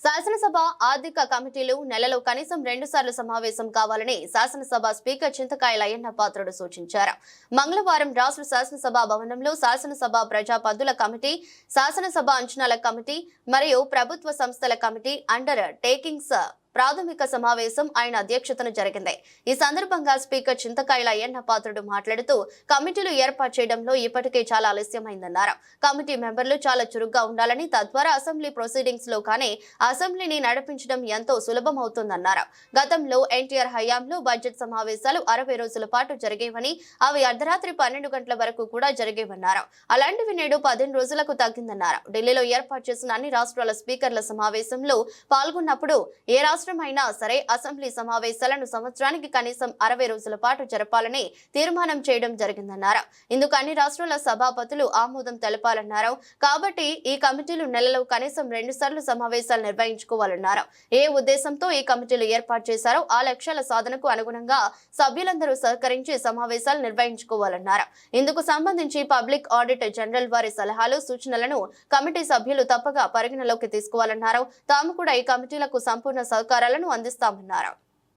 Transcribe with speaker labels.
Speaker 1: శాసనసభ ఆర్థిక కమిటీలు నెలలో కనీసం 2 సార్లు సమావేశం కావాలని శాసనసభ స్పీకర్ చింతకాయల అయ్యన్న పాత్రుడు సూచించారు. మంగళవారం రాష్ట్ర శాసనసభ భవనంలో శాసనసభ ప్రజా పద్దుల కమిటీ, శాసనసభ అంచనాల కమిటీ మరియు ప్రభుత్వ సంస్థల కమిటీ అండర్ టేకింగ్స్ ప్రాథమిక సమావేశం ఆయన అధ్యక్షతన జరిగింది. ఈ సందర్భంగా స్పీకర్ చింతకాయల అయ్యన్న పాత్రుడు మాట్లాడుతూ కమిటీలు ఏర్పాటు చేయడంలో ఇప్పటికే చాలా ఆలస్యమైందన్నారు. కమిటీ మెంబర్లు చాలా చురుగ్గా ఉండాలని, తద్వారా అసెంబ్లీ ప్రొసీడింగ్స్ లో కానీ అసెంబ్లీని నడిపించడం ఎంతో సులభమవుతుందన్నారు. గతంలో ఎన్టీఆర్ హయాంలో బడ్జెట్ సమావేశాలు 60 రోజుల పాటు జరిగేవని, అవి అర్ధరాత్రి 12 గంటల వరకు కూడా జరిగేవన్నారు. అలాంటివి నేడు 15 రోజులకు తగ్గిందన్నారు. ఢిల్లీలో ఏర్పాటు చేసిన అన్ని రాష్ట్రాల స్పీకర్ల సమావేశంలో పాల్గొన్నప్పుడు ఏ రాష్ట్రమైనా సరే అసెంబ్లీ సమావేశాలను సంవత్సరానికి కనీసం 60 రోజుల పాటు జరపాలని తీర్మానం చేయడం జరిగిందన్నారు. ఇందుకు అన్ని రాష్ట్రాల సభాపతులు ఆమోదం తెలపాలన్నారు. కాబట్టి ఈ కమిటీలు నెలలో కనీసం 2 సార్లు సమావేశాలు నిర్వహించుకోవాలన్నారు. ఏ ఉద్దేశంతో ఈ కమిటీలు ఏర్పాటు చేశారో ఆ లక్ష్యాల సాధనకు అనుగుణంగా సభ్యులందరూ సహకరించి సమావేశాలు నిర్వహించుకోవాలన్నారు. ఇందుకు సంబంధించి పబ్లిక్ ఆడిట్ జనరల్ వారి సలహాలు, సూచనలను కమిటీ సభ్యులు తప్పగా పరిగణలోకి తీసుకోవాలన్నారు. తాము కూడా ఈ కమిటీలకు సంపూర్ణ సహకారాలను అందిస్తామన్నారు.